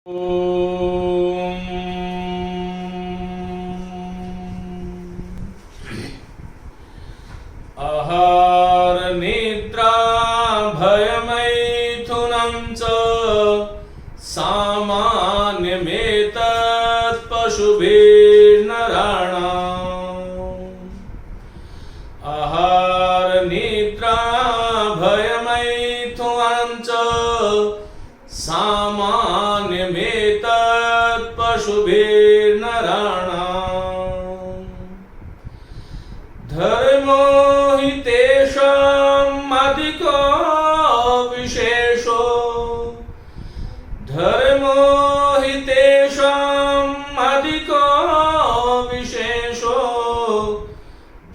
आहार निद्रा भयमैथुनं च सामान्यमेतत् पशुभिर्नराणाम्। आहार निद्रा भयमैथुनं च सामान्यमेतत् पशुभिर्नराणाम्। धर्मो हि तेषाम् अधिको विशेषो, धर्मो हि तेषाम् अधिको विशेषो,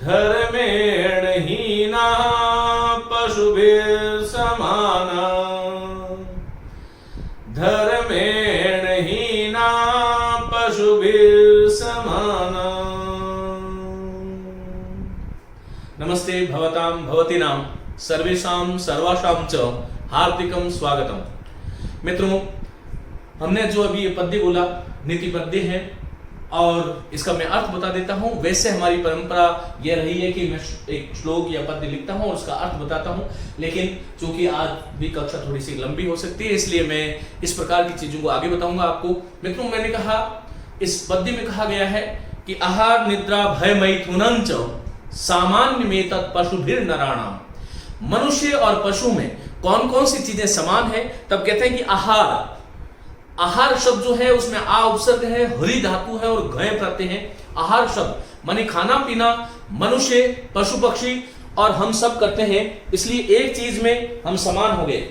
धर्मेण हीनः पशुभिर्समानः, धर्मेण हीना पशुभिर्समाना। नमस्ते भवतां भवतीनां सर्वेषां सर्वासां च हार्दिकं स्वागतम। मित्रों, हमने जो अभी ये पद्य बोला नीति पद्य है और इसका मैं अर्थ बता देता हूं। वैसे हमारी परंपरा यह रही है कि मैं एक श्लोक या पद्य लिखता हूं और उसका अर्थ बताता हूं, लेकिन चूंकि आज भी कक्षा थोड़ी सी लंबी हो सकती है, इसलिए मैं इस प्रकार की चीजों को आगे बताऊंगा आपको। मित्रों, मैंने कहा इस पद्य में कहा गया है कि आहार निद्रा भय मैथुनं च सामान्यमेतत् पशुभिर्नराणाम्। मनुष्य और पशु में कौन कौन सी चीजें समान है? तब कहते हैं कि आहार, आहार शब्द जो है उसमें आ उपसर्ग है, हरि धातु है और घय प्रत्यय है। आहार शब्द माने खाना पीना मनुष्य पशु पक्षी और हम सब करते हैं, इसलिए एक चीज में हम समान हो गए।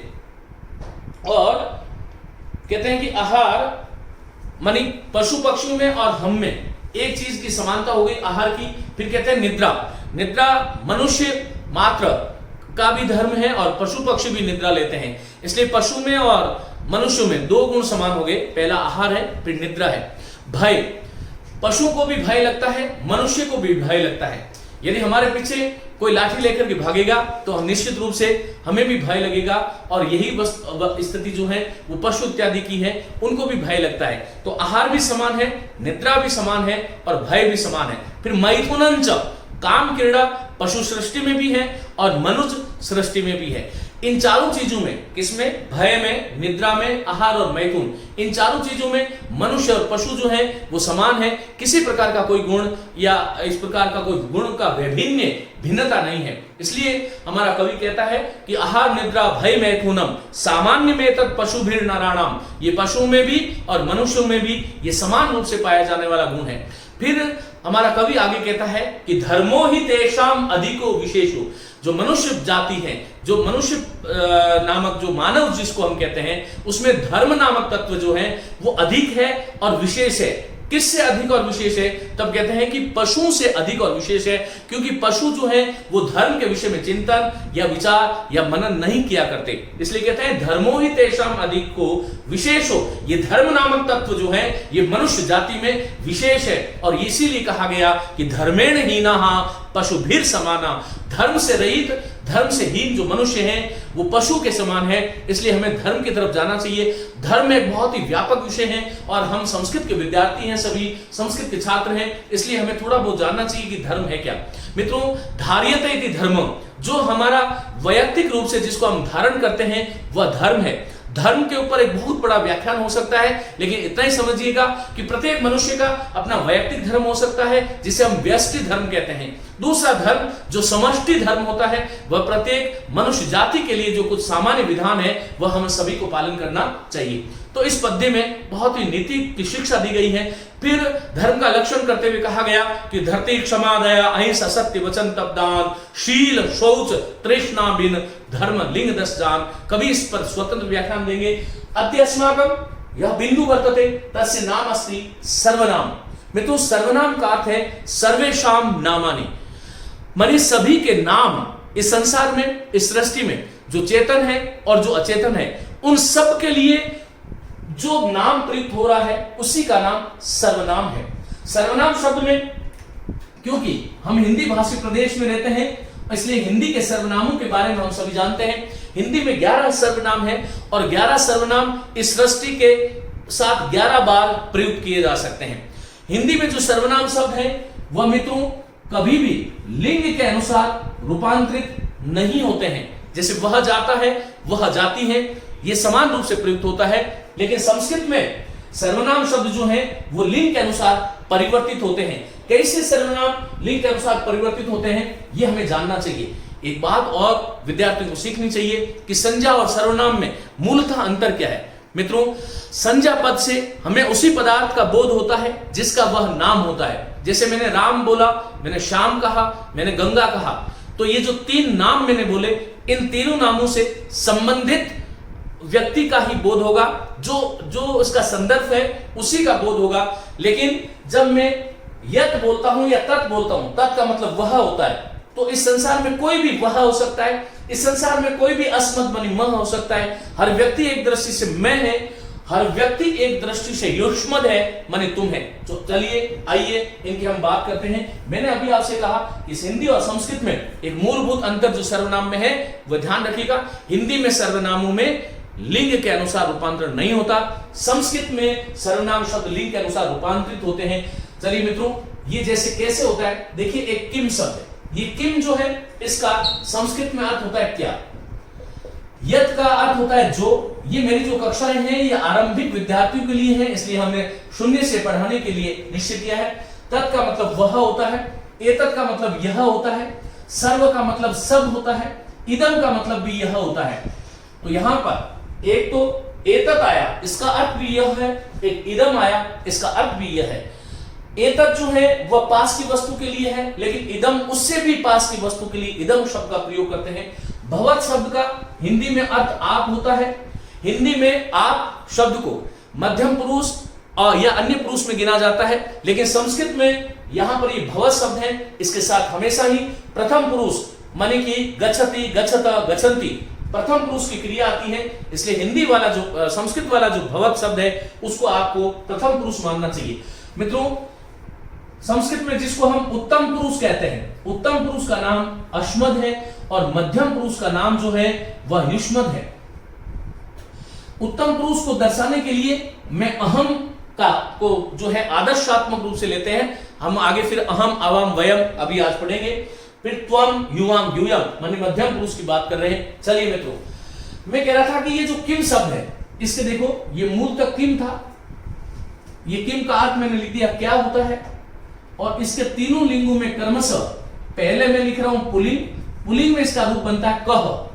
और कहते हैं कि आहार मानी पशु पक्षियों में और हम में एक चीज की समानता हो गई आहार की। फिर कहते हैं निद्रा, निद्रा मनुष्य मात्र का भी धर्म है और पशु पक्षी भी निद्रा लेते हैं, इसलिए पशु में और मनुष्य में दो गुण समान हो गए। पहला आहार है, फिर निद्रा है। भय, पशु को भी भय लगता है, मनुष्य को भी भय लगता है। यदि हमारे पीछे कोई लाठी लेकर के भागेगा तो निश्चित रूप से हमें भी भय लगेगा, और यही स्थिति जो है वो पशु इत्यादि की है, उनको भी भय लगता है। तो आहार भी समान है, निद्रा भी समान है और भय भी समान है। फिर मैथुनं च, काम क्रीड़ा पशु सृष्टि में भी है और मनुष्य सृष्टि में भी है। इन चारों चीजों में, किसमें? भय में, निद्रा में, आहार और मैथुन, इन चारों चीजों में मनुष्य और पशु जो है वो समान है। किसी प्रकार का कोई गुण या इस प्रकार का कोई गुण का भिन्नता नहीं है। इसलिए हमारा कवि कहता है कि आहार निद्रा भय मैथुनम सामान्यमेतत् पशुभिर्नराणाम्। ये पशुओं में भी और मनुष्यों में भी ये समान रूप से पाया जाने वाला गुण है। फिर हमारा कवि आगे कहता है कि धर्मो ही तेषाम अधिको विशेषो। जो मनुष्य जाति है, जो मनुष्य नामक जो मानव जिसको हम कहते हैं, उसमें धर्म नामक तत्व जो है वो अधिक है और विशेष है। किससे अधिक और विशेष है? तब कहते हैं कि पशु से अधिक और विशेष है, क्योंकि पशु जो है वो धर्म के विषय में चिंतन या विचार या मनन नहीं किया करते। इसलिए कहते हैं धर्मो ही तेषाम अधिको विशेषो। ये धर्म नामक तत्व जो है ये मनुष्य जाति में विशेष है, और इसीलिए कहा गया कि धर्मेण हीनः पशुभिर समाना। धर्म से रहित, धर्म से हीन जो मनुष्य हैं वो पशु के समान है। इसलिए हमें धर्म की तरफ जाना चाहिए। धर्म एक बहुत ही व्यापक विषय है और हम संस्कृत के विद्यार्थी हैं, सभी संस्कृत के छात्र हैं, इसलिए हमें थोड़ा बहुत जानना चाहिए कि धर्म है क्या। मित्रों, धार्यते इति धर्म, जो हमारा वैयक्तिक रूप से जिसको हम धारण करते हैं वह धर्म है। धर्म के ऊपर एक बहुत बड़ा व्याख्यान हो सकता है, लेकिन इतना ही समझिएगा कि प्रत्येक मनुष्य का अपना वैयक्तिक धर्म हो सकता है, जिसे हम व्यष्टि धर्म कहते हैं। दूसरा धर्म जो समष्टि धर्म होता है, वह प्रत्येक मनुष्य जाति के लिए जो कुछ सामान्य विधान है वह हम सभी को पालन करना चाहिए। तो इस पद्य में बहुत ही नीति की शिक्षा दी गई है। फिर धर्म का लक्षण करते हुए कहा गया कि धरती क्षमा दया अहिंसा सत्य वचन तप दान शील शौच तृष्णा बिन धर्म लिंग दस जान। कभी इस पर स्वतंत्र व्याख्यान देंगे। अत्यस्माकम यह बिंदु वर्तते तस्य नाम अस्ति सर्वनाम। मित्रों, सर्वनाम का अर्थ है सर्वेषाम नामानि, माने सभी के नाम इस संसार में, इस सृष्टि में जो चेतन है और जो अचेतन है, उन सब के लिए जो नाम प्रयुक्त हो रहा है उसी का नाम सर्वनाम है। सर्वनाम शब्द में, क्योंकि हम हिंदी भाषी प्रदेश में रहते हैं, इसलिए हिंदी के सर्वनामों के बारे में हम सभी जानते हैं। हिंदी में 11 सर्वनाम है और 11 सर्वनाम इस सृष्टि के साथ 11 बार प्रयुक्त किए जा सकते हैं। हिंदी में जो सर्वनाम शब्द है वह मित्रों कभी भी लिंग के अनुसार रूपांतरित नहीं होते हैं। जैसे वह जाता है, वह जाती है, यह समान रूप से प्रयुक्त होता है, लेकिन संस्कृत में सर्वनाम शब्द जो है वो लिंग के अनुसार परिवर्तित होते हैं। कैसे सर्वनाम लिंग के अनुसार परिवर्तित होते हैं यह हमें जानना चाहिए। एक बात और विद्यार्थियों को सीखनी चाहिए कि संज्ञा और सर्वनाम में मूलतः अंतर क्या है। मित्रों, संज्ञा पद से हमें उसी पदार्थ का बोध होता है जिसका वह नाम होता है। जैसे मैंने राम बोला, मैंने श्याम कहा, मैंने गंगा कहा, तो ये जो 3 नाम मैंने बोले, इन तीनों नामों से संबंधित व्यक्ति का ही बोध होगा, जो इसका संदर्भ है उसी का बोध होगा। लेकिन जब मैं यत बोलता हूं या तत् बोलता हूं, तत् का मतलब वह होता है, तो इस संसार में कोई भी वह हो सकता है, इस संसार में कोई भी अस्मत् मनि मह हो सकता है। हर व्यक्ति एक दृष्टि से मैं है, हर व्यक्ति एक दृष्टि से युष्मद है, माने तुम है। तो चलिए आइए इनकी हम बात करते हैं। मैंने अभी आपसे कहा इस हिंदी और संस्कृत में एक मूलभूत अंतर जो सर्वनाम में है वह ध्यान रखिएगा। हिंदी में सर्वनामों में लिंग के अनुसार रूपांतरण नहीं होता, संस्कृत में सर्वनाम शब्द लिंग के अनुसार रूपांतरित होते हैं। चलिए मित्रों, ये जैसे कैसे होता है, देखिए एक किम शब्द है। ये किम जो है इसका संस्कृत में अर्थ होता है क्या, यत का अर्थ होता है जो। ये मेरी जो कक्षाएं हैं ये आरंभिक विद्यार्थियों के लिए है, इसलिए हमने शून्य से पढ़ाने के लिए निश्चित किया है। तत् का मतलब वह होता है, एतत् का मतलब यह होता है, सर्व का मतलब सब होता है, इदम का मतलब भी यह होता है। तो यहां पर एक तो एतत् आया, इसका अर्थ भी यह है, एक इदम आया, इसका अर्थ भी यह है। एतत् जो है वह पास की वस्तु के लिए है, लेकिन इदम उससे भी पास की वस्तु के लिए इदम शब्द का प्रयोग करते हैं। भवत शब्द का हिंदी में अर्थ आप होता है। हिंदी में आप शब्द को मध्यम पुरुष और या अन्य पुरुष में गिना जाता है, लेकिन संस्कृत में यहां पर ये भवत शब्द है, इसके साथ हमेशा ही प्रथम पुरुष माने कि गच्छति, गच्छत, गच्छन्ति प्रथम पुरुष की क्रिया आती है। इसलिए हिंदी वाला जो संस्कृत वाला जो भवत शब्द है उसको आपको प्रथम पुरुष मानना चाहिए। मित्रों, संस्कृत में जिसको हम उत्तम पुरुष कहते हैं, उत्तम पुरुष का नाम अश्मद है और मध्यम पुरुष का नाम जो है वह युष्मद है। उत्तम पुरुष को दर्शाने के लिए मैं अहम का को जो है आदर्शात्मक रूप से लेते हैं। हम आगे फिर अहम, अवम, वयम अभी आज पढ़ेंगे। फिर त्वम, युवाम, यूयम माने मध्यम पुरुष की बात कर रहे हैं। चलिए मित्रों, मैं कह रहा था कि ये जो किम शब्द है, इसके देखो ये मूल तक किम था, ये किम का अर्थ मैंने लिख दिया क्या होता है, और इसके तीनों लिंगों में क्रमशः पहले मैं लिख रहा हूं पुलिंग, पुलिंग में इसका रूप बनता है कह।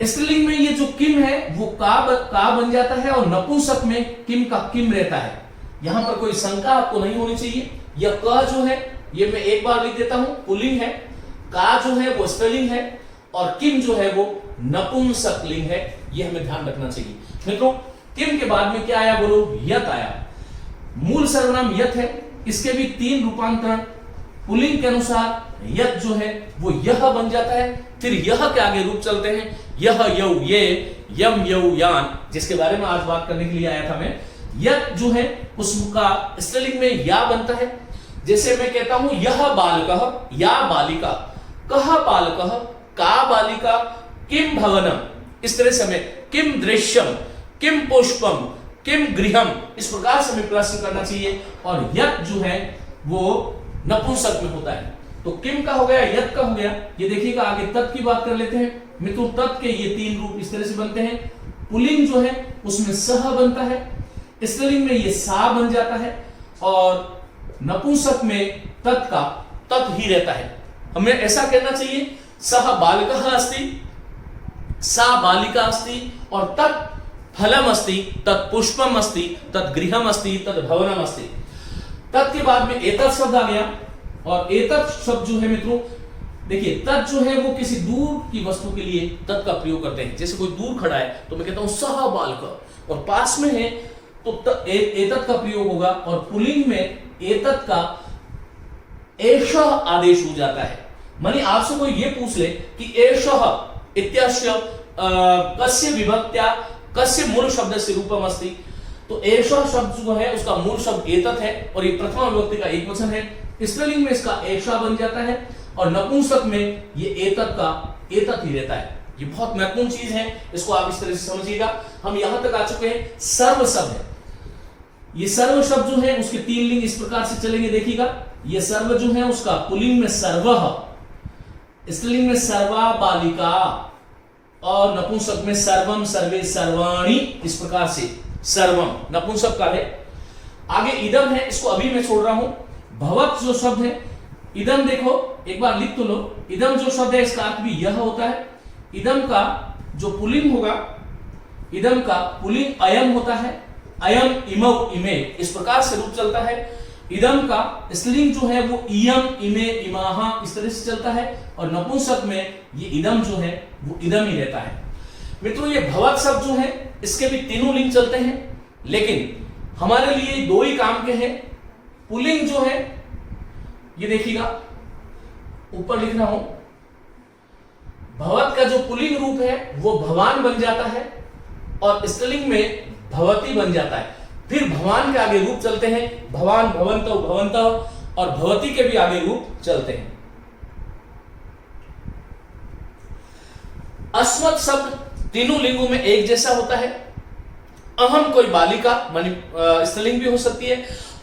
स्त्रीलिंग में ये जो किम है वो का बन जाता है और नपुंसक में किम का किम रहता है। यहां पर कोई शंका आपको नहीं होनी चाहिए। यह क जो है ये मैं एक बार लिख देता हूं, पुलिंग है, का जो है वो स्त्रीलिंग है और किम जो है वो नपुंसक लिंग है। यह हमें ध्यान रखना चाहिए। मित्रों, किम के बाद में क्या आया बोलो, यत आया। मूल सर्वनाम यत है, इसके भी 3 रूपांतरण। पुलिंग के अनुसार यत जो है वो यह बन जाता है, फिर यह के आगे रूप चलते हैं, यह, यौ, ये, यम, यौ, यान, जिसके बारे में आज बात करने के लिए आया था मैं। यत जो है उसका स्त्रीलिंग में या बनता है। जैसे मैं कहता हूं यह बालकः, या बालिका, कह बालकः, का बालिका, किम भवनम, इस तरह से हमें किम दृश्यम, किम पुष्पम, किम गृहम, इस प्रकार से हमें प्रश्न करना चाहिए। और यत जो है वो नपुंसक में होता है। तो किम का हो गया, यत का हो गया। ये देखिएगा आगे तत् की बात कर लेते हैं। मित्रों, तत् के ये 3 रूप इस तरह से बनते हैं। पुलिंग जो है उसमें सह बनता है, स्त्रीलिंग में ये सा बन जाता है और नपुंसक में तत् का तत् ही रहता है। हमें ऐसा कहना चाहिए, सह बालकः अस्ति, सा बालिका अस्ति और तत् फलम अस्ति, तत् पुष्पम अस्ति, तत् गृहम अस्ति, तत् भवनम अस्ति। तत् के बाद में एतत् शब्द आ गया और एतत् शब्द जो है मित्रों देखिए, तत् जो है वो किसी दूर की वस्तु के लिए तत् का प्रयोग करते हैं। जैसे कोई दूर खड़ा है तो मैं कहता हूं सह बालक, और पास में है तो एतत् का प्रयोग होगा। और पुल्लिंग में एतत् का एषः आदेश हो जाता है। मानी आपसे कोई ये पूछ ले कि एषः इत्यस्य कस्य विभक्त्या कस्य मूल शब्द से रूपम अस्ति, तो एषः शब्द जो है उसका मूल शब्द एतत् है और ये प्रथमा विभक्ति का एकवचन है। स्त्रीलिंग में इसका एषा बन जाता है और नपुंसक में ये एतत् का एतत् ही रहता है। ये बहुत महत्वपूर्ण चीज है, इसको आप इस तरह से समझिएगा। हम यहां तक आ चुके हैं। सर्व शब्द है, ये सर्व शब्द जो है उसके 3 लिंग इस प्रकार से चलेंगे, देखिएगा। ये सर्व जो है उसका पुल्लिंग में सर्वः, स्त्रीलिंग में सर्वा बालिका, और नपुंसक में सर्वम सर्वे सर्वाणि, इस प्रकार से सर्वम नपुंसक का है। आगे इदम है, इसको अभी मैं छोड़ रहा हूं। भवत जो शब्द है, इदम देखो एक बार लिख तो लो। इदम जो शब्द है इसका अर्थ भी यह होता है। इदम का जो पुल्लिंग होगा, इदम का पुल्लिंग अयम होता है। अयम, इमौ, इमे, इस प्रकार से रूप चलता है। इदम का स्त्रीलिंग जो है वो इयम, इमे, इमाहा, इस तरह से चलता है। और नपुंसक में ये इदम जो है वो इदम ही रहता है। मित्रों, ये भवत शब्द जो है इसके भी तीनों लिंग चलते हैं, लेकिन हमारे लिए 2 ही काम के हैं। पुल्लिंग जो है ये देखिएगा, ऊपर लिख रहा हूं, भवत का जो पुल्लिंग रूप है वो भवान बन जाता है, और स्त्रीलिंग में भवती बन जाता है। फिर भवान के आगे रूप चलते हैं, भवान, भवन्तौ, भवन्तः, और भवती के भी आगे रूप चलते हैं। अस्मत् शब्द तीनों लिंगों में एक जैसा होता है। अहम कोई बालिका स्त्रीलिंग भी हो सकती है,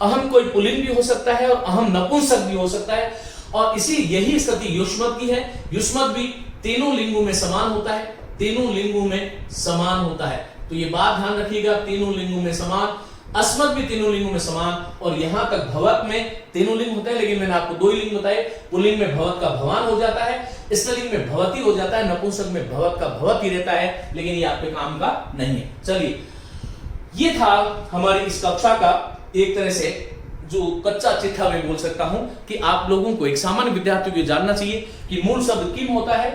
अहम कोई पुल्लिंग भी हो सकता है, और अहम नपुंसक भी हो सकता है। और यही स्थिति युष्मत् की है। युष्मत् भी तीनों लिंगों में समान होता है, तीनों लिंगों में समान होता है। तो ये बात ध्यान रखिएगा, तीनों लिंगों में समान। अस्मत् भी तीनों लिंगों में समान, और यहां तक भवत में तीनों लिंग होता है, लेकिन मैंने आपको 2 ही लिंग बताए। पुल्लिंग में भवत का भवान हो जाता है, स्त्रीलिंग में भवती हो जाता है, नपुंसक में भवत का भवत ही रहता है, लेकिन ये आपके काम का नहीं है। चलिए, ये था हमारी इस कक्षा का एक तरह से जो कच्चा चिट्ठा मैं बोल सकता हूं कि आप लोगों को, एक सामान्य विद्यार्थी को जानना चाहिए कि मूल शब्द किम होता है।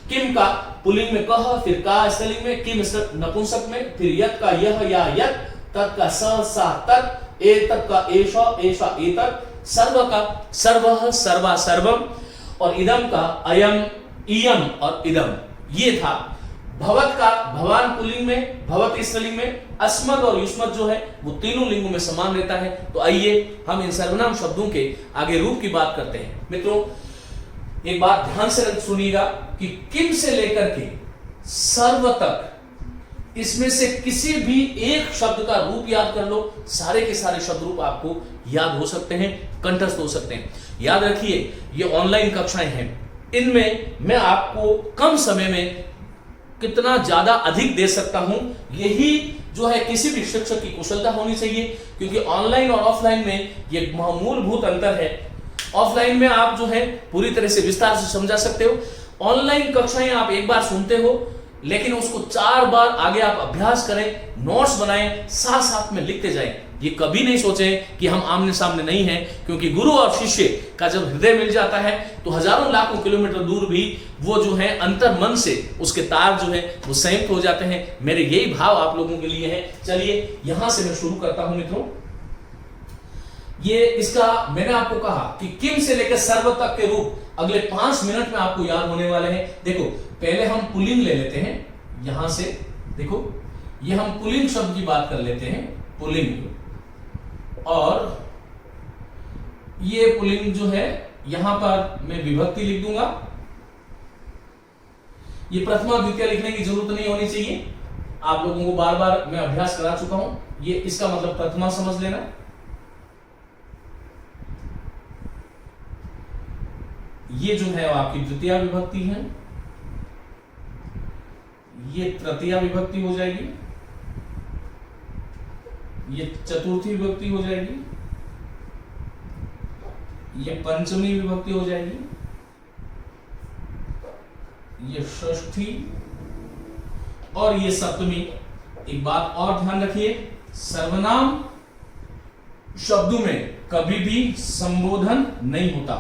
किम का पुल्लिंग में कह, फिर का स्त्रीलिंग में, किम नपुंसक में, फिर यत का यह या यत, तत् का स, सा, तत्, एतत् का एषा, एषा, एतत्, सर्व का सर्वः, सर्वा, सर्वम, और इदम का अयम, इयम और इदम। ये था भवत का भवान पुल्लिंग में, भवत स्त्रीलिंग में, अस्मत् और युष्मत् जो है वो तीनों लिंगों में समान रहता है। तो आइए हम इन सर्वनाम शब्दों के आगे रूप की बात करते हैं। मित्रों, एक बात ध्यान से सुनिएगा कि किम से लेकर के सर्व तक, इसमें से किसी भी एक शब्द का रूप याद कर लो, सारे के सारे शब्द रूप आपको याद हो सकते हैं, कंठस्थ हो सकते हैं। याद रखिए, ये ऑनलाइन कक्षाएं हैं, इनमें मैं आपको कम समय में कितना ज्यादा अधिक दे सकता हूं, यही जो है किसी भी शिक्षक की कुशलता होनी चाहिए। क्योंकि ऑनलाइन और ऑफलाइन में ये मूलभूत अंतर है। ऑफलाइन में आप जो है पूरी तरह से विस्तार से समझा सकते हो, ऑनलाइन कक्षाएं आप एक बार सुनते हो, लेकिन उसको 4 बार आगे आप अभ्यास करें, नोट्स बनाएं, साथ साथ में लिखते जाएं। ये कभी नहीं सोचें कि हम आमने सामने नहीं हैं, क्योंकि गुरु और शिष्य का जब हृदय मिल जाता है तो हजारों लाखों किलोमीटर दूर भी वो जो है अंतर मन से उसके तार जो है वो संयुक्त हो जाते हैं। मेरे यही भाव आप लोगों के लिए है। चलिए यहां से मैं शुरू करता हूं मित्रों। ये इसका मैंने आपको कहा कि किम से लेकर सर्व तक के रूप अगले 5 मिनट में आपको याद होने वाले हैं। देखो, पहले हम पुल्लिंग ले लेते हैं। यहां से देखो, ये हम पुल्लिंग शब्द की बात कर लेते हैं, पुल्लिंग। और ये पुल्लिंग जो है यहां पर मैं विभक्ति लिख दूंगा। ये प्रथमा द्वितीय लिखने की जरूरत नहीं होनी चाहिए, आप लोगों को बार बार मैं अभ्यास करा चुका हूं। ये इसका मतलब प्रथमा समझ लेना। ये जो है आपकी द्वितीय विभक्ति है, ये तृतीय विभक्ति हो जाएगी, ये चतुर्थी विभक्ति हो जाएगी, ये पंचमी विभक्ति हो जाएगी, ये षष्ठी और ये सप्तमी। एक बात और ध्यान रखिए, सर्वनाम शब्दों में कभी भी संबोधन नहीं होता।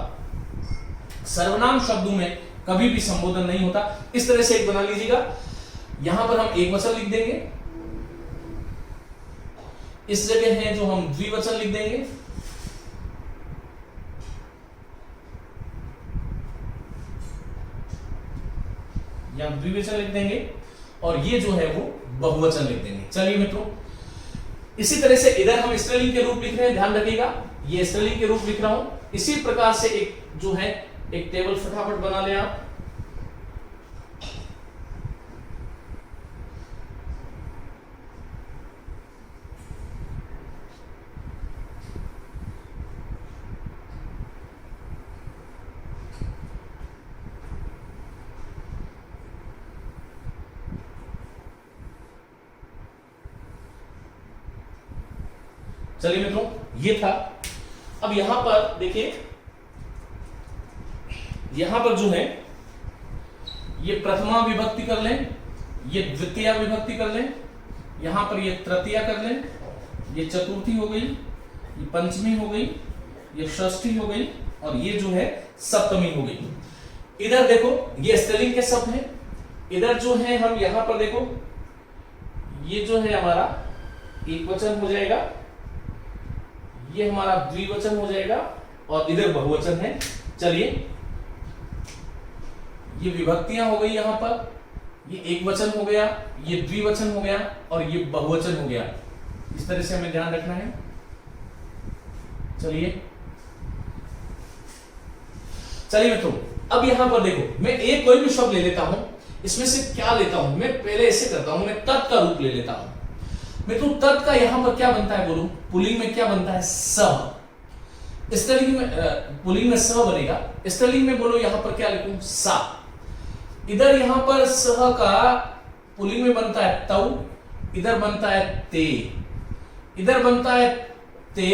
सर्वनाम शब्दों में कभी भी संबोधन नहीं होता। इस तरह से एक बना लीजिएगा। यहां पर हम एक वचन लिख देंगे, इस जगह है जो हम द्विवचन लिख देंगे, यहां द्विवचन लिख देंगे, और ये जो है वो बहुवचन लिख देंगे। चलिए मित्रों, इसी तरह से इधर हम स्त्रीलिंग के रूप लिख रहे हैं, ध्यान रखिएगा, ये स्त्रीलिंग के रूप लिख रहा हूं। इसी प्रकार से एक जो है एक टेबल फटाफट बना ले आप। चलिए मित्रों, ये था। अब यहां पर देखिए, यहां पर जो है ये प्रथमा विभक्ति कर लें, ये द्वितीय विभक्ति कर लें, यहां पर ये तृतीया कर लें, ये चतुर्थी हो गई, ये पंचमी हो गई, ये षष्ठी हो गई, और ये जो है सप्तमी हो गई। इधर देखो ये स्त्रीलिंग के शब्द हैं, इधर जो है हम यहां पर देखो ये जो है हमारा एक वचन हो जाएगा, ये हमारा द्विवचन हो जाएगा, और इधर बहुवचन है। चलिए, ये विभक्तियां हो गई, यहां पर ये एक वचन हो गया, ये द्विवचन हो गया, और ये बहुवचन हो गया। इस तरह से हमें ध्यान रखना है। चलिए मित्रों, अब यहां पर देखो, मैं एक कोई भी शब्द ले लेता हूं, इसमें से क्या लेता हूं मैं, पहले ऐसे करता हूं, मैं तत् का रूप ले लेता हूं। मित्रों, तत् का यहां पर क्या बनता है, बोलो पुल्लिंग में क्या बनता है, स। स्त्रीलिंग में पुल्लिंग में स बनेगा, स्त्रीलिंग में बोलो यहां पर क्या लिखूं, सा। इधर यहां पर सह का पुल्लिंग में बनता है तौ, इधर बनता है ते, इधर बनता है ते,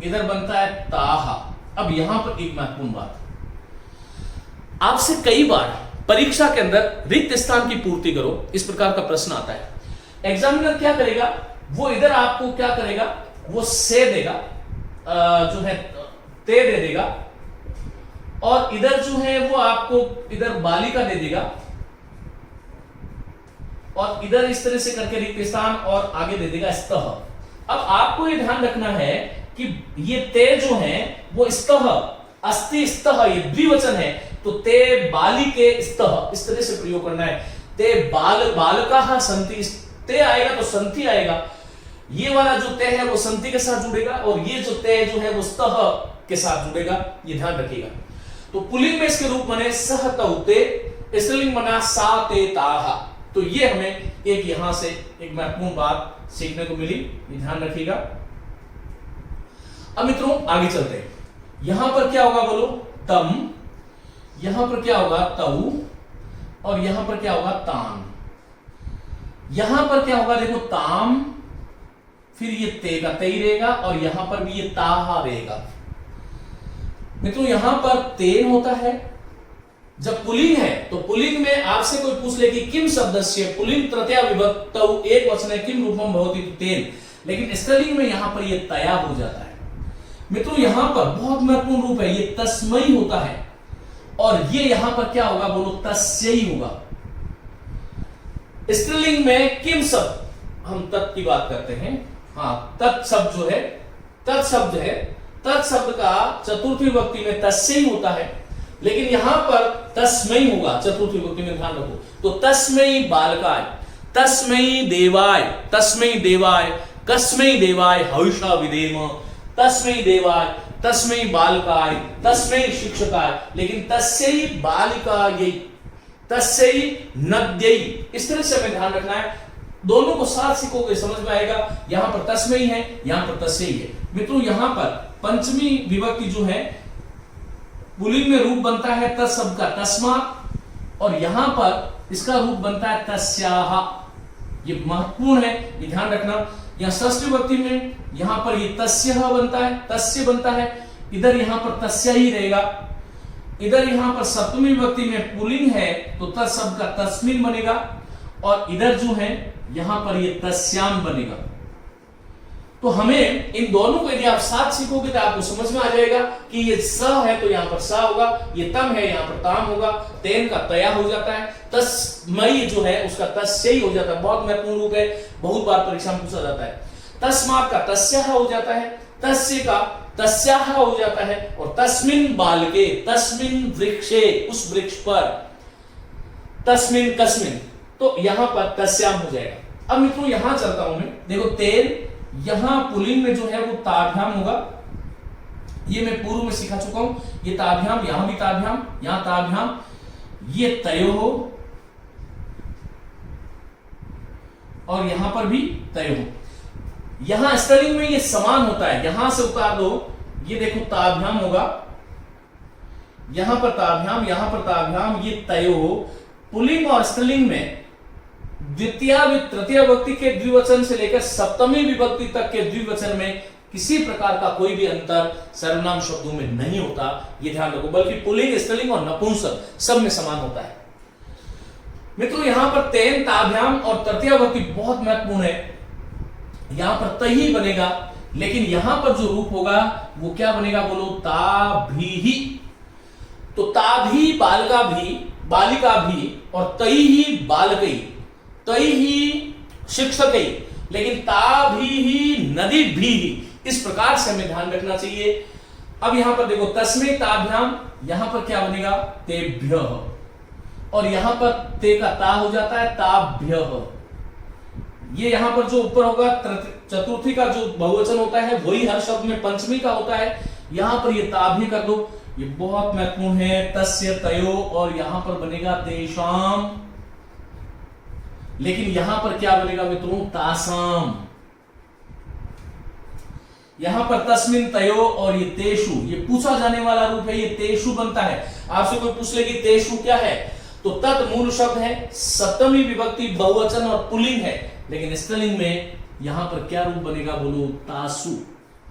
इधर बनता है ताहा। अब यहां पर एक महत्वपूर्ण बात, आपसे कई बार परीक्षा के अंदर रिक्त स्थान की पूर्ति करो, इस प्रकार का प्रश्न आता है। एग्जामिनर क्या करेगा, वो इधर आपको क्या करेगा, वो से देगा, जो है ते दे देगा, और इधर जो है वो आपको इधर बालिका दे देगा, और इधर इस तरह से करके रिक्त स्थान और आगे दे देगा स्तः। अब आपको ये ध्यान रखना है कि ये ते जो है वो स्तः, अस्ति स्तः, ये द्विवचन है, तो ते बालिके स्तः, इस तरह से प्रयोग करना है। ते बालकाः सन्ति, ते आएगा तो संति आएगा, ये वाला जो ते है वो संति के साथ जुड़ेगा, और ये जो ते जो है वो स्तः के साथ जुड़ेगा, ये ध्यान रखिएगा। तो पुल्लिंग में इसके रूप बने सह तौ ते, स्त्रीलिंग बना सा ते ताहा। तो ये हमें एक यहां से एक महत्वपूर्ण बात सीखने को मिली, ये ध्यान रखिएगा। अब मित्रों आगे चलते हैं, यहां पर क्या होगा बोलो, तम, यहां पर क्या होगा, तऊ, और यहां पर क्या होगा, ताम। यहां पर क्या होगा, देखो ताम, फिर ये ते का ते रहेगा, और यहां पर भी ये ताहा रहेगा। मित्रों यहां पर तेन होता है, जब पुल्लिंग है तो पुल्लिंग में आपसे कोई पूछ ले कि किम शब्दस्य पुल्लिंग तृतीया विभक्तौ एक वचने किम रूपम भवति तेन, लेकिन स्त्रीलिंग में यहां पर ये तया हो जाता है। मित्रों यहां पर बहुत महत्वपूर्ण रूप है, ये तस्मै होता है, और ये यहां पर क्या होगा, बोलो तस्यै होगा। स्त्रीलिंग में किम शब्द, हम तत् की बात करते हैं, हाँ तत् शब्द जो है, तत् शब्द है, तत् शब्द का चतुर्थी विभक्ति में तस्मै होता है, लेकिन यहां पर तस्मै होगा चतुर्थी विभक्ति में, ध्यान रखो। तो तस्मै बालकाय, तस्मै देवाय, तस्मै देवाय, कस्मै देवाय हविषा विधेम, तस्मै देवाय, तस्मै बालकाय, तस्मै शिक्षकाय, लेकिन तस्यै बालिकायै, तस्यै नद्यै, इस तरह से हमें ध्यान रखना है। दोनों को साथ सीखोगे समझ में आएगा। यहां पर तस्मै है, यहां पर तस्यै है। मित्रों यहां पर पंचमी विभक्ति जो है पुल्लिंग में रूप बनता है तस् शब्द का तस्मात्, और यहां पर इसका रूप बनता है तस्याः। ये महत्वपूर्ण है, ये ध्यान रखना। यहां षष्ठी विभक्ति में यहां पर ये तस्यः बनता है, तस्य बनता है, इधर यहां पर तस्या ही रहेगा। इधर यहां पर सप्तमी विभक्ति में पुल्लिंग है तो तस् शब्द का तस्मिन् बनेगा, और इधर जो है यहां पर ये तस्याम बनेगा। तो हमें इन दोनों को यदि आप साथ सीखोगे तो आपको समझ में आ जाएगा कि ये स है तो यहां पर सा होगा, ये तम है यहां पर ताम होगा, तेन का तया हो जाता है, तस्मै जो है उसका तस्यै हो जाता है। बहुत महत्वपूर्ण रूप है, बहुत बार परीक्षा में पूछा जाता है। तस्मात् का तस्याः हो जाता है, तस्य का तस्याः हो जाता है, और तस्मिन् बालके, तस्मिन् वृक्षे, उस वृक्ष पर, तस्मिन् कस्मिन्, तो यहां पर तस्याम हो जाएगा। अब मित्रों यहां चलता हूं मैं, देखो तेन यहां पुल्लिंग में जो है वो ताभ्याम होगा, ये मैं पूर्व में सिखा चुका हूं। ये ताभ्याम, यहां भी ताभ्याम, यहां ताभ्याम, ये तयो हो, और यहां पर भी तयो हो। यहां स्त्रीलिंग में ये समान होता है, यहां से उतार दो, ये देखो ताभ्याम होगा, यहां पर ताभ्याम, यहां पर ताभ्याम, ये तयो हो। पुल्लिंग और स्त्रीलिंग में द्वितीय तृतीय विभक्ति के द्विवचन से लेकर सप्तमी विभक्ति तक के द्विवचन में किसी प्रकार का कोई भी अंतर सर्वनाम शब्दों में नहीं होता, ये ध्यान रखो, बल्कि पुल्लिंग, स्त्रीलिंग और नपुंसक सब में समान होता है। मित्रों यहां पर तेन, ताभ्याम और तृतीया विभक्ति बहुत महत्वपूर्ण है। यहां पर तही बनेगा, लेकिन यहां पर जो रूप होगा वो क्या बनेगा बोलो, ताभीहि। तो ताभी बालिका भी, बालिका भी, और तई ही बालकई, तई ही शिक्षकई, लेकिन ताभीहि नदी भी, इस प्रकार से हमें ध्यान रखना चाहिए। अब यहां पर देखो तस्मै ताभ्याम, यहां पर क्या बनेगा, तेभ्यः, और यहां पर ते का ता हो जाता है ताभ्यः। ये यहां पर जो ऊपर होगा चतुर्थी का जो बहुवचन होता है वही हर शब्द में पंचमी का होता है, यहां पर ये ताभी कर दो, ये बहुत महत्वपूर्ण है। तस्य, तयो, और यहां पर बनेगा तेषाम, लेकिन यहां पर क्या बनेगा मित्रों, तासाम। यहां पर तस्मिन, तयो और ये तेषु, ये पूछा जाने वाला रूप है, ये तेषु बनता है। आपसे कोई पूछ लेगी तेषु क्या है, तो तत् मूल शब्द है, सप्तमी विभक्ति, बहुवचन और पुल्लिंग है, लेकिन स्त्रीलिंग में यहां पर क्या रूप बनेगा बोलो, तासु।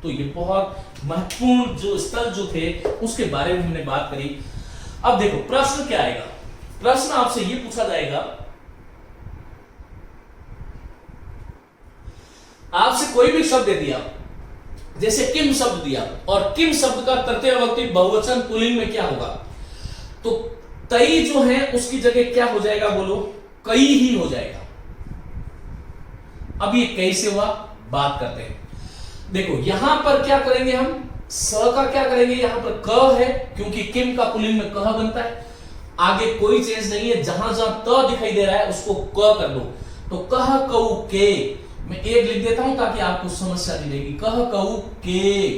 तो ये बहुत महत्वपूर्ण जो स्थल जो थे उसके बारे में हमने बात करी। अब देखो प्रश्न क्या आएगा, प्रश्न आपसे ये पूछा जाएगा, आपसे कोई भी शब्द दे दिया, जैसे किम शब्द दिया, और किम शब्द का तृतीय विभक्ति बहुवचन पुल्लिंग में क्या होगा, तो तई जो है उसकी जगह क्या हो जाएगा बोलो, कई ही हो जाएगा। अब ये कैसे हुआ बात करते हैं। देखो यहां पर क्या करेंगे हम, स का क्या करेंगे, यहां पर क है, क्योंकि किम का पुल्लिंग में कह बनता है, आगे कोई चीज नहीं है, जहां जहां त दिखाई दे रहा है उसको क कर दो। तो कह कऊ के, मैं एक लिख देता हूं ताकि आपको समस्या नहीं रहेगी, कह कऊ के।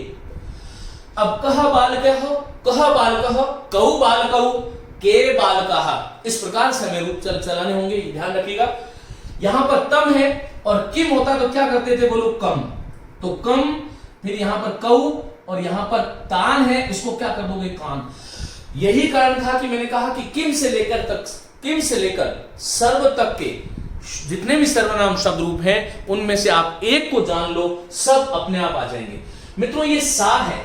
अब कह बालकः, कह बालकः, कऊ बालकऊ, के बालकः, इस प्रकार से हमें रूप चलाने होंगे, ध्यान रखिएगा। यहां पर तम है और किम होता तो क्या करते थे बोलो, कम, तो कम, फिर यहां पर कऊ और यहां पर तान है, इसको क्या कर दोगे, कान। यही कारण था कि मैंने कहा कि किम से लेकर सर्व तक के जितने भी सर्वनाम शब्द रूप हैं उनमें से आप एक को जान लो, सब अपने आप आ जाएंगे। मित्रों ये सा है,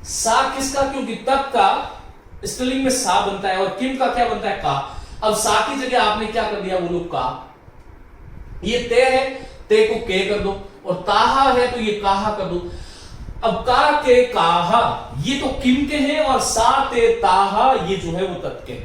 सा किसका, क्योंकि तक का स्त्रीलिंग में सा बनता है और किम का क्या बनता है, का। अब सा की जगह आपने क्या कर दिया बोलो, का। ये ते है, ते को के कर दो, और ताहा है तो ये काहा कर दो। अब का के काहा ये तो किम के हैं, और सा ते ताहा ये जो है वो तत् के।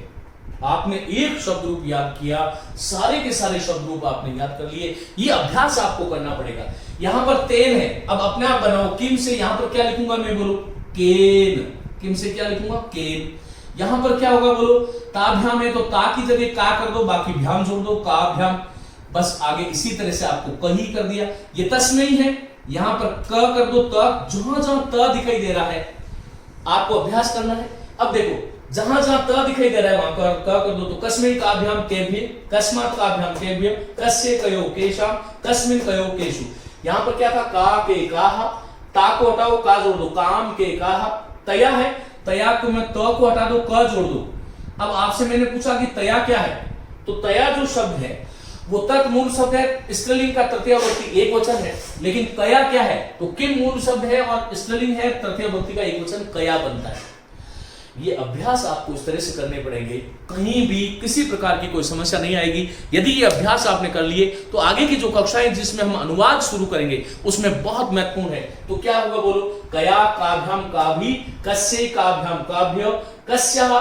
आपने एक शब्द रूप याद किया, सारे के सारे शब्द रूप आपने याद कर लिए, ये अभ्यास आपको करना पड़ेगा। यहां पर तेन है, अब अपने आप बनाओ, किम से यहां पर क्या लिखूंगा मैं बोलो, केन, किम से क्या लिखूंगा, केन। यहां पर क्या होगा बोलो, ताभ्याम है तो ता की जगह का कर दो, बाकी भ्याम जोड़ दो, काभ्याम। बस आगे इसी तरह से आपको कही कर दिया। ये तस्मै है, यहां पर क कर दो, त, जहां जहां त दिखाई दे रहा है आपको अभ्यास करना है। अब देखो जहां जहां त दिखाई दे रहा है वहां पर क कर दो, तो कस्मै काभ्याम केभ्य, कस्मात् काभ्याम केभ्य, कस्य कयो केशाम, कस्मिन् कयो केषु। यहां पर क्या था, का के काहा, ता को हटाओ, का जोड़ दो, काम के काहा। तया है, तया को मैं त को हटा दो, क जोड़ दो। अब आपसे मैंने पूछा कि तया क्या है, तो तया जो शब्द है वो तत् मूल शब्द है, स्त्रीलिंग का तृतीय विभक्ति एक वचन है, लेकिन कया क्या है, तो किम मूल शब्द है और स्त्रीलिंग है, तृतीय विभक्ति का एक वचन कया बनता है। ये अभ्यास आपको इस तरह से करने पड़ेंगे, कहीं भी किसी प्रकार की कोई समस्या नहीं आएगी। यदि ये अभ्यास आपने कर लिए तो आगे की जो कक्षाएं जिसमें हम अनुवाद शुरू करेंगे उसमें बहुत महत्वपूर्ण है। तो क्या होगा बोलो, कया काभ्याम काभी, कस्य काभ्याम काभ्य, कस्या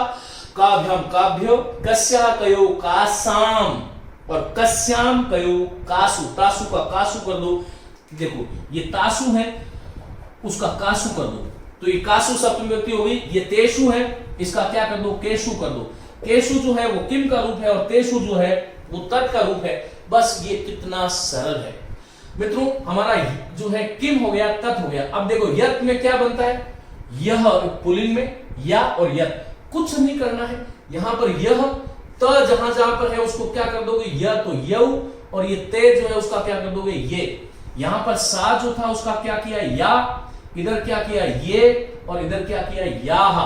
काभ्याम काभ्य, कस्या कयो कासाम, और कस्याम कयो कासु। तासु का कासु कर दो, देखो ये तासु है उसका कासु कर दो, तो ये कासु सप्तमी विभक्ति हो गई। ये तेषु है, इसका क्या कर दो, केशु कर दो। केशु जो है वो किम का रूप है और तेषु जो है वो तत् का रूप है। बस ये कितना सरल है मित्रों, हमारा जो है किम हो गया, तत् हो गया। अब देखो यत् में क्या बनता है, यह पुल्लिंग में या और यत्, कुछ नहीं करना है। यहां पर यह त जहां जहां पर है उसको क्या कर दोगे, य तो यऊ, और ये ते जो है उसका क्या कर दोगे, ये। यहां पर सा जो था उसका क्या किया, या, इधर क्या किया, ये, और इधर क्या किया, याह।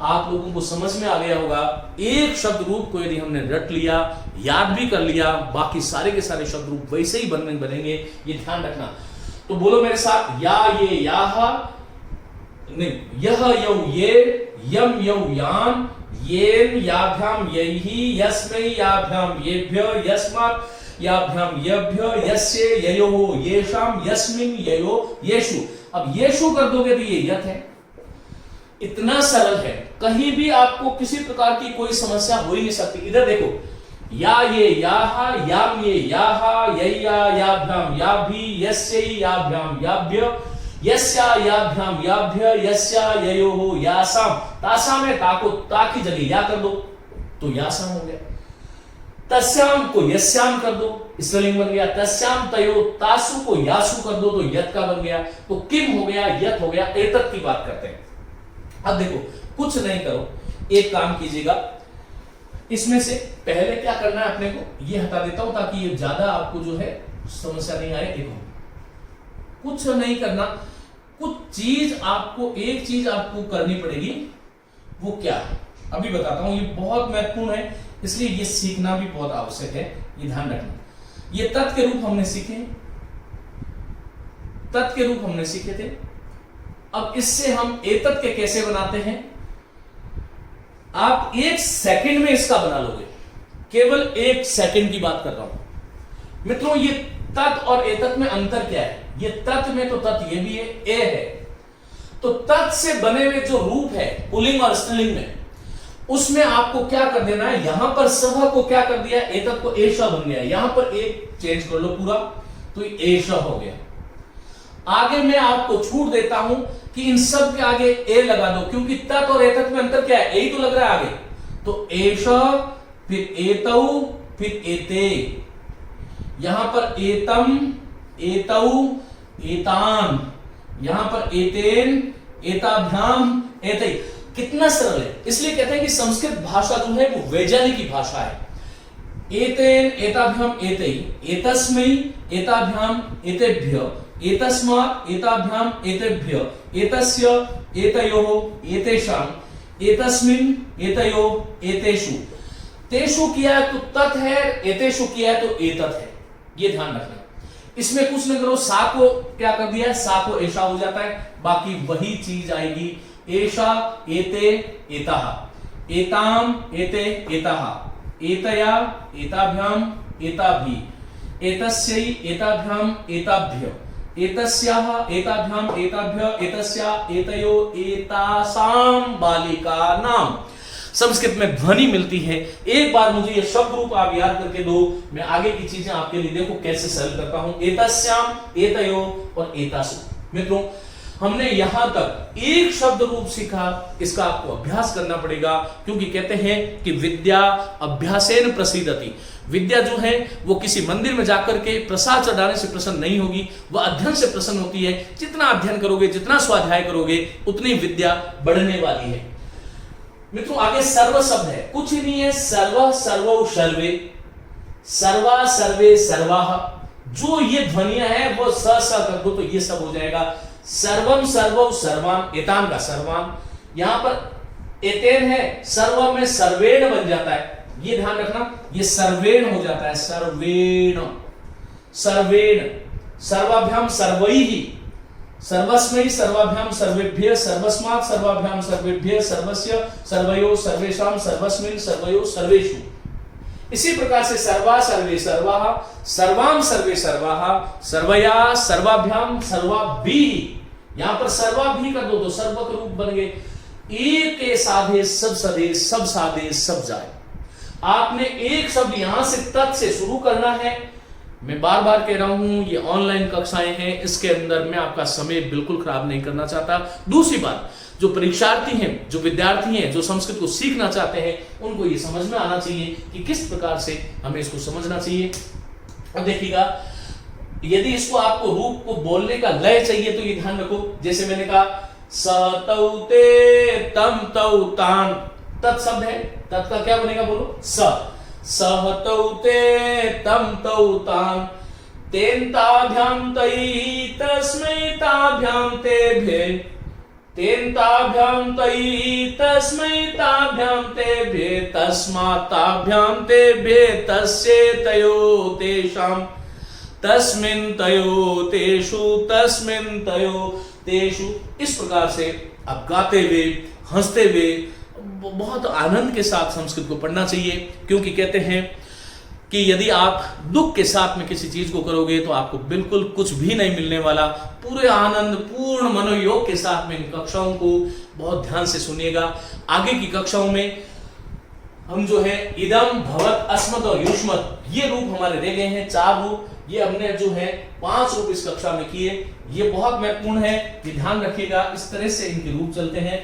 आप लोगों को समझ में आ गया होगा। एक शब्द रूप को यदि हमने रट लिया, याद भी कर लिया, बाकी सारे के सारे शब्द रूप वैसे ही बनेंगे, ये ध्यान रखना। तो बोलो मेरे साथ, या ये याह, नहीं, यह यौ ये, यम यौ यान, येन याभ्याम यैहि, यस्मै याभ्याम येभ्य, यस्मात् याभ्याम येभ्य, यस्य ययोः येषाम, यस्मिन् ययो येषु। अब येषु कर दोगे तो ये यत है। इतना सरल है, कहीं भी आपको किसी प्रकार की कोई समस्या हो ही नहीं सकती। इधर देखो, या ये याहा, याम ये याहा, यय्या याभ्याम याभि, यस्यै याभ्याम याभ्य, यस्या याभ्याम याभ्य, यस्या ययोः यासाम। तासाम है, ता को ता की जगह या कर दो तो यासाम हो गया। तस्याम को यस्याम कर दो, स्त्रीलिंग बन गया। तस्याम तयो, तासु को यासु कर दो तो यत का बन गया। तो किम हो गया, यत हो गया। एतत की बात करते हैं। अब देखो, कुछ नहीं करो, एक काम कीजिएगा, इसमें से पहले क्या करना है अपने को, ये हटा देता हूं ताकि ये ज्यादा आपको जो है समस्या नहीं आए। देखो, कुछ नहीं करना, कुछ चीज आपको, एक चीज आपको करनी पड़ेगी। वो क्या है अभी बताता हूं, ये बहुत महत्वपूर्ण है, इसलिए ये सीखना भी बहुत आवश्यक है, ये ध्यान रखना। ये तत् के रूप हमने सीखे, तत् के रूप हमने सीखे थे। अब इससे हम एतत् के कैसे बनाते हैं, आप 1 सेकंड में इसका बना लोगे, केवल 1 सेकंड की बात कर रहा हूं मित्रों। ये तत् और एतत् में अंतर क्या है, ये तत् में तो तत् ये भी है, ए है, तो तत् से बने हुए जो रूप है पुल्लिंग और स्त्रीलिंग में, उसमें आपको क्या कर देना है, यहां पर सह को क्या कर दिया, एतत् को एषा बन गया। यहां पर एक चेंज कर लो पूरा, तो एषा हो गया। आगे मैं आपको छूट देता हूं कि इन सब के आगे ए लगा दो, क्योंकि तत् और एतत् में अंतर क्या है, ए ही तो लग रहा है आगे। तो एषा, फिर एतौ, फिर एते। यहां पर एतम, एतौ, एतान, यहां पर एतेन, एताभ्याम, एतै। कितना सरल है, इसलिए कहते हैं कि संस्कृत भाषा जो है वो वैज्ञानिक भाषा है। एतेन, एताभ्याम, एतै, एतस्मै, एताभ्याम, एतेभ्य, एतस्मात्, एताभ्याम, एतेभ्य, एतस्य, एतयोः, एतेषां, एतस्मिन्, एतयोः, एतेषु। तेषु किया है तो तत् है, एतेषु किया है तो एतत् है, ये ध्यान रखना। इसमें कुछ नहीं करो, सा को क्या कर दिया है, सा को ऐशा हो जाता है, बाकी वही चीज आएगी। एषा, एते, एताः, एताम, एते, एताः, एतया, एताभ्याम, एताभि, एतस्यै, एताभ्याम, एताभ्य, एतस्याः, एताभ्याम, एताभ्य, एतस्या, एतयो, एतासाम बालिका नाम। संस्कृत में ध्वनि मिलती है। एक बार मुझे ये शब्द रूप आप याद करके दो, मैं आगे की चीजें आपके लिए देखो कैसे सरल करता हूं। एतस्याम, एतयो और एतासु। मित्रों, हमने यहां तक एक शब्द रूप सीखा, इसका आपको अभ्यास करना पड़ेगा, क्योंकि कहते हैं कि विद्या अभ्यासेन प्रसीदति। विद्या जो है वो किसी मंदिर में जाकर के प्रसाद चढ़ाने से प्रसन्न नहीं होगी, वह अध्ययन से प्रसन्न होती है। जितना अध्ययन करोगे, जितना स्वाध्याय करोगे, उतनी विद्या बढ़ने वाली है। मित्रों, आगे सर्व शब्द है, कुछ ही नहीं है। सर्व, सर्वौ, सर्वे, सर्वा, सर्वे, सर्वाः। जो ये ध्वनियां हैं वो स कर दो तो ये सब हो जाएगा। सर्वम, सर्वौ, सर्वान, एतान का सर्वान। यहां पर एतेन है, सर्व में सर्वेण बन जाता है, ये ध्यान रखना, ये सर्वेण हो जाता है, सर्वेण, सर्वेण। सर्वाभ्याम, सर्वैहि, सर्वस्मै, सर्वाभ्याम, सर्वेभ्यः, सर्वस्मात्, सर्वाभ्याम, सर्वेभ्यः, सर्वस्य, सर्वयो, सर्वेषां, सर्वस्मिन्, सर्वयो, सर्वेषु। इसी प्रकार से सर्वा, सर्वे, सर्वाः, सर्वां, सर्वे, सर्वाः, सर्वया, सर्वाभ्याम, सर्वाभिः। यहां पर सर्वाभिः कर दो तो सर्व का रूप बन गए। एक के साधे सब सदे, सब साधे सब जाए। आपने एक शब्द यहां से तत् से शुरू करना है। मैं बार बार कह रहा हूं, ये ऑनलाइन कक्षाएं हैं, इसके अंदर मैं आपका समय बिल्कुल खराब नहीं करना चाहता। दूसरी बात, जो परीक्षार्थी हैं, जो विद्यार्थी हैं, जो संस्कृत को सीखना चाहते हैं, उनको ये समझ में आना चाहिए कि किस प्रकार से हमें इसको समझना चाहिए। अब देखिएगा, यदि इसको आपको रूप को बोलने का लय चाहिए तो ये ध्यान रखो, जैसे मैंने कहा स तौ ते तम तौ तान, तत् शब्द है, तत् का क्या बनेगा बोलो, स। सह तौ ते तम तौ तान, तेन ताभ्याम तैहि, तस्मै ताभ्याम तेभ्ये, तेन ताभ्याम तैहि, तस्मै ताभ्याम तेभ्ये, तस्मात् ताभ्याम तेभ्ये, तस्ये तयो तेषां, तस्मिन् तयो तेषु, तस्मिन् तयो तेषु। इस प्रकार से आप गाते हुए, हंसते हुए, बहुत आनंद के साथ संस्कृत को पढ़ना चाहिए, क्योंकि कहते हैं कि यदि आप दुख के साथ में किसी चीज को करोगे तो आपको बिल्कुल कुछ भी नहीं मिलने वाला। पूरे आनंद पूर्ण मनोयोग के साथ में इन कक्षाओं को बहुत ध्यान से सुनिएगा। आगे की कक्षाओं में हम जो है इदम, भवत, अस्मत् और युष्मत्, ये रूप हमारे रह गए हैं, 4 रूप। ये हमने जो है 5 रूप इस कक्षा में किए। ये बहुत महत्वपूर्ण है, ये ध्यान रखिएगा। इस तरह से इनके रूप चलते हैं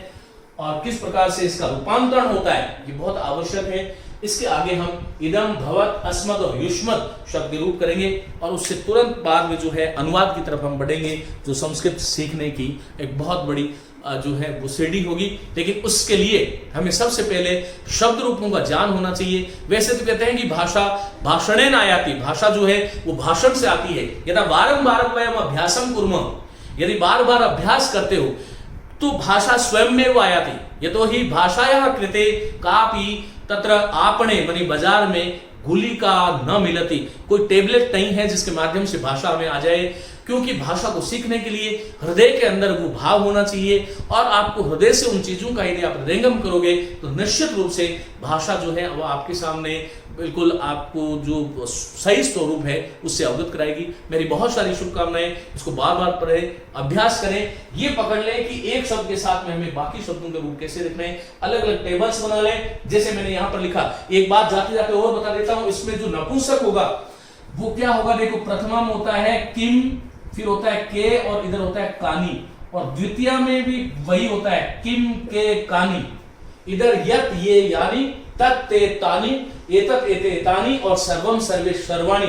और किस प्रकार से इसका रूपांतरण होता है, ये बहुत आवश्यक है। इसके आगे हम इदम, भवत, अस्मत् और युष्मत् शब्द रूप करेंगे और उससे तुरंत बाद में जो है अनुवाद की तरफ हम बढ़ेंगे, जो संस्कृत सीखने की एक बहुत बड़ी जो है वो सीढ़ी होगी। लेकिन उसके लिए हमें सबसे पहले शब्द रूपों का ज्ञान होना चाहिए। वैसे तो कहते हैं कि भाषा भाषणेन आयाति, भाषा जो है वो भाषण से आती है। यदा वारंवारं वयम् अभ्यासं कुर्मः, यदि बार बार अभ्यास करते हो तो भाषा स्वयमेव आयाति। यतोहि भाषायाः कृते कापि तत्र आपणे माने बाजार में गुलिका न मिलती, कोई टेबलेट नहीं है जिसके माध्यम से भाषा हमें आ जाए, क्योंकि भाषा को सीखने के लिए हृदय के अंदर वो भाव होना चाहिए और आपको हृदय से उन चीजों का यदि आप हृदयंगम करोगे तो निश्चित रूप से भाषा जो है वो आपके सामने बिल्कुल आपको जो सही स्वरूप है उससे अवगत कराएगी। मेरी बहुत सारी शुभकामनाएं। इसको बार बार पढ़े, अभ्यास करें, ये पकड़ लें कि एक शब्द के साथ में हमें बाकी शब्दों के रूप कैसे लिखने हैं। अलग अलग टेबल्स बना लें, जैसे मैंने यहाँ पर लिखा। एक बात जाते जाते और बता देता हूं, इसमें जो नपुंसक होगा वो क्या होगा। देखो, प्रथमा में होता है किम, फिर होता है के और इधर होता है कानी, और द्वितीय में भी वही होता है किम के कानी। इधर यत ये यानी, तत् ते तानि, एतत् एते तानि और सर्वम सर्वे सर्वाणि।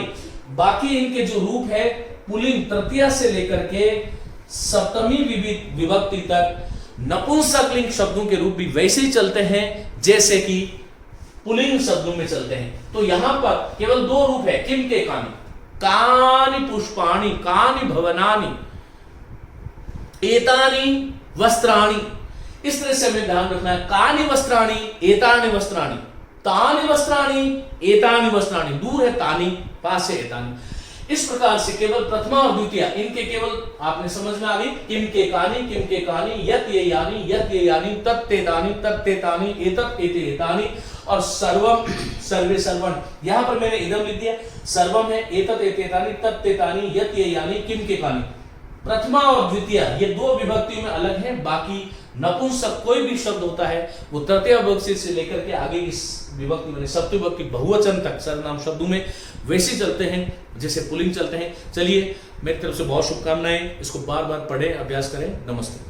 बाकी इनके जो रूप है पुल्लिंग तृतीया से लेकर के सप्तमी विभक्ति तक नपुंसक लिंग शब्दों के रूप भी वैसे ही चलते हैं जैसे कि पुल्लिंग शब्दों में चलते हैं। तो यहां पर केवल 2 रूप है, किम के कानि। कानि पुष्पाणि, कानि भवनानि, एतानि वस्त्राणि। इस तरह से हमें ध्यान रखना है। कानि वस्त्राणि, एतानि वस्त्राणि, तानि वस्त्राणि, एतानि वस्त्राणि। दूर है तानि, पास है एतानि। इस प्रकार से केवल प्रथमा और द्वितीय इनके केवल आपने समझ में आ गई। किम के कानि, किम के कानि, यत ये यानि, यत ये यानि, तत् ते तानि, तत् ते तानि, एतत् एते एतानि और सर्वम सर्वे सर्वण। यहां पर मैंने इदम लिख दिया, सर्वम है, एतत् एते एतानि, तत् ते तानि, यत ये यानि, किम के कानि। प्रथमा और द्वितीय ये 2 विभक्तियों में अलग है। बाकी नपुंसक कोई भी शब्द होता है वो तृतीय विभक्ति से लेकर के आगे की विभक्ति माने सप्तमी विभक्ति बहुवचन तक सर्वनाम शब्दों में वैसे चलते हैं जैसे पुल्लिंग चलते हैं। चलिए, मेरी तरफ से बहुत शुभकामनाएं। इसको बार बार पढ़ें, अभ्यास करें। नमस्ते।